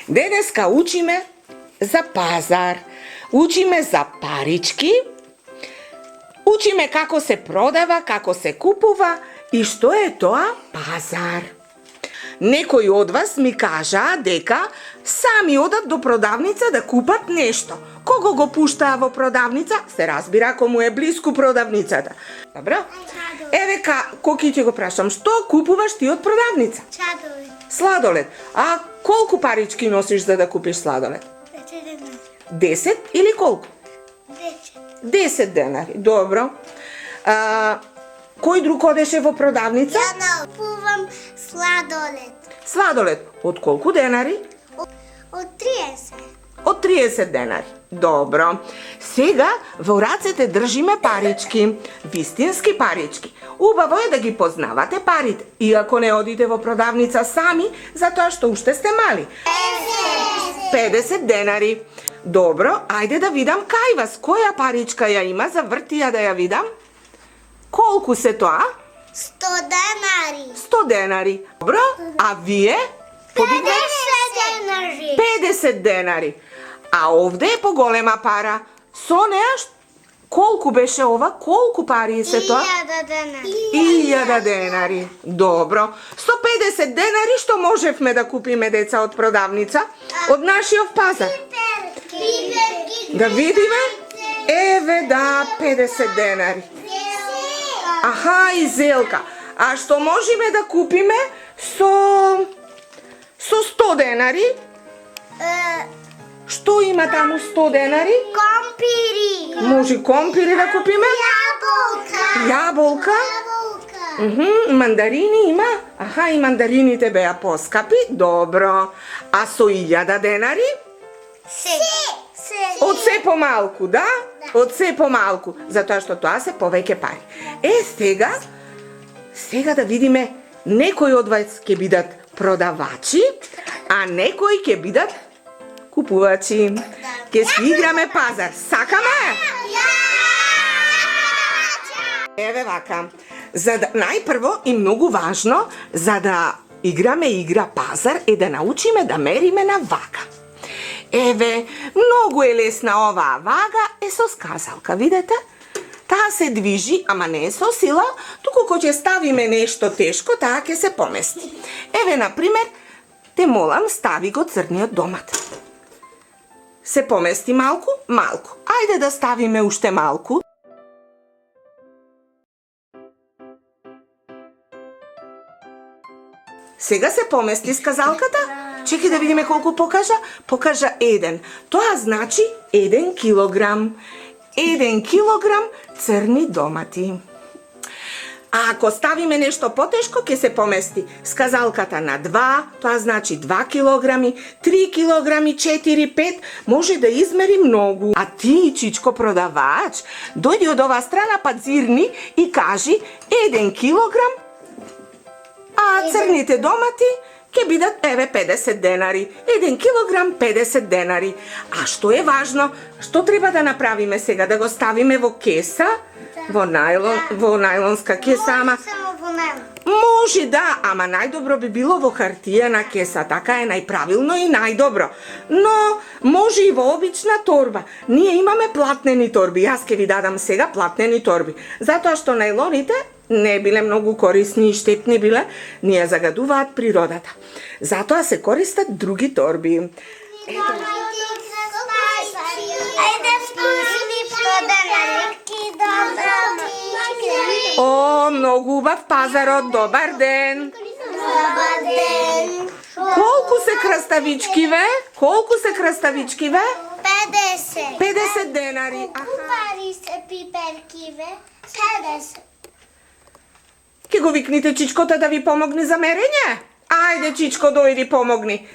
Денеска учиме за пазар, учиме за парички, учиме како се продава, како се купува и што е тоа пазар. Некои од вас ми кажаа дека сами одат до продавница да купат нешто. Кого го пуштаа во продавница? Се разбира ако му е блиску продавницата. Добро? Еве Коки ќе го прашам, што купуваш ти од продавница? Сладолед. Сладолед. А колку парички носиш за да купиш сладолед? 10 или колку? 10 денари. Добро. Кој друг одеше во продавница? Ја купувам сладолед. Сладолед. Од колку денари? Од 30. Од 30 денари. Добро. Сега во рацете држиме парички, вистински парички. Убаво е да ги познавате парите, иако не одите во продавница сами, затоа што уште сте мали. 50 денари. Добро, ајде да видам кај вас, која паричка ја има, заврти ја да ја видам. Колку се тоа? 100 денари. 100 денари. Добро, а вие? 50 денари. 50 денари. А овде е поголема пара. Со неа, колку беше ова? Колку пари се тоа? 1000 денари. 1000 денари. Добро. 150 денари што можевме да купиме деца од продавница, од нашиот пазар. Да видиме? Еве да, 50 денари. Аха, и зелка. А што можеме да купиме со 100 денари? Што има таму 100 денари? Компири. Може компири да купиме? Јаболка. Мандарини има? Аха, и мандарините беа поскапи. Добро. А со 1000 денари? Од се помалку, да? Од се помалку, затоа што тоа се повеќе пари. Сега да видиме, некои од вас ќе бидат продавачи, а некои ќе бидат купувачи. Ќе си играме пазар. Сакаме? Еве вака. Најпрво и многу важно, за да играме игра пазар е да научиме да мериме на вага. Еве, многу е лесна оваа вага, е со сказалка, видите? Таа се движи, ама не е со сила, туку кога ќе ставиме нешто тешко, таа ќе се помести. Еве, например, те молам, стави го црниот домат. Се помести малку? Малку. Ајде да ставиме уште малку. Сега се помести сказалката? Чекай да видиме колку покажа. Покажа 1. Тоа значи 1 килограм. 1 килограм црни домати. А ако ставиме нешто потешко, ќе се помести сказалката на 2, тоа значи 2 килограми, 3 килограми, 4, 5, може да измери многу. А ти, чичко продавач, дојди од оваа страна па зирни и кажи 1 килограм, а црните домати ќе бидат еве 50 денари. 1 килограм 50 денари. А што е важно? Што треба да направиме сега? Да го ставиме во кеса? Во најлонска кеса, ама... Може да, ама најдобро би било во хартиена кеса, така е најправилно и најдобро. Но може и во обична торба. Ние имаме платнени торби, јас ќе ви дадам сега платнени торби. Затоа што најлоните не биле многу корисни и штетни биле, ние загадуваат природата. Затоа се користат други торби. О, многу убав пазарот, добар ден. Добар ден. Колку се краставичкиве? Колку се краставичкиве? 50. 50 денари. Пари се пиперкиве. 50. Ке го викните чичкота да ви помогне за мерење? Ајде, чичко, дојди помогни.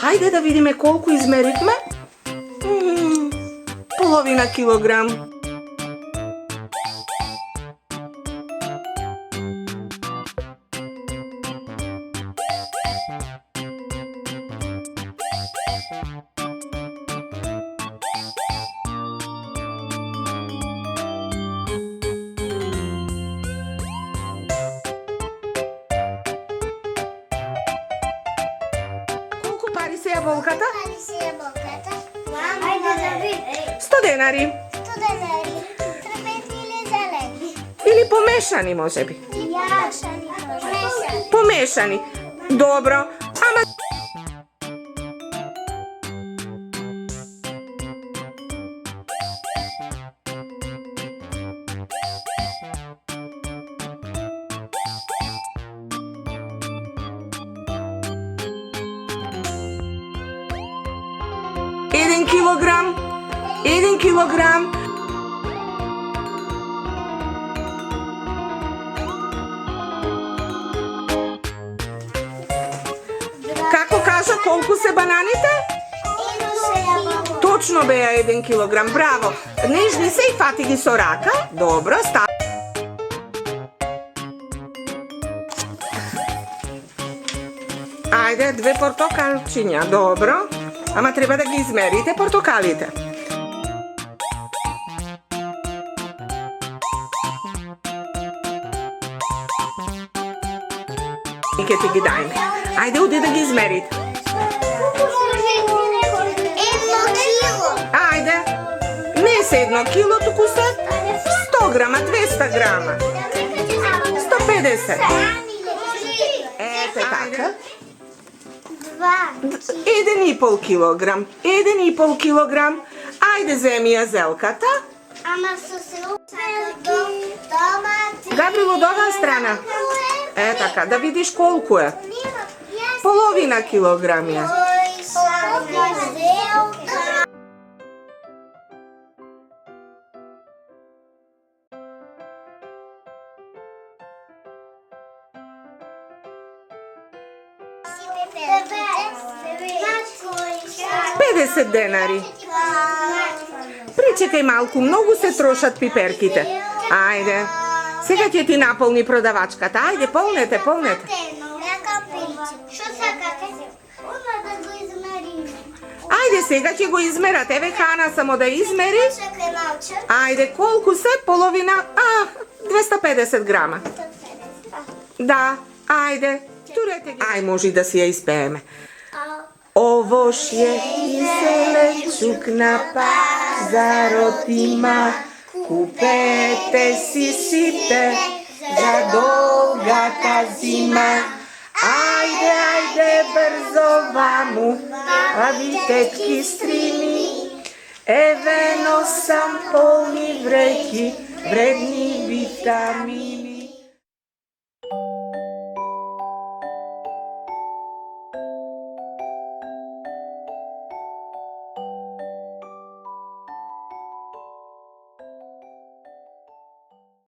Ајде да видиме колку измеривме. Половина килограм. ябълката? Хари се ябълката. Айде да видим. 100 денари. Студенери. Трапезни или зелени? Или помешани, може би. Яшани. Мешани. Помешани. Dobro. Ама... Един килограм. 1 килограм. Како кажа, колку се бананите? Едно се ябълка. Точно беа 1 килограм, браво. Нежни се и фати ги со рака. Добро, ста. Ајде, 2 портокалчиња, добро. Ама треба да ги измерите портокалите. И ке ти ги дајме. Ајде, оди да ги измерите. Едно кило. Ајде. Не се 1 кило, туку се 100 грама, 200 грама, 150. Ете така. 1,5 килограм. 1,5 килограм. Ајде, земи ја зелката. Ама со домати. Габрил, од оваа страна. Е така, да видиш колку е. Половина килограм е. Петдесет 50 денари. Причекај малку, многу се трошат пиперките. Ајде. Сега ќе ти наполни продавачката. Ајде, полнете, полнете. Што сакате? Одма да го измериме. Ајде, сега ќе го измерат. Еве Хана само да измери. Чекај малче. Ајде, колку се? Половина? 250 грама. Да, ајде. Турете ги. Ај, може да си ја испееме. Овош je i selečuk na pazarot ima, kupete si site za dolgata zima. Ajde, ajde, brzo vamu, a vi tetki strimi. Eveno sam polni vreki, vredni vitamini.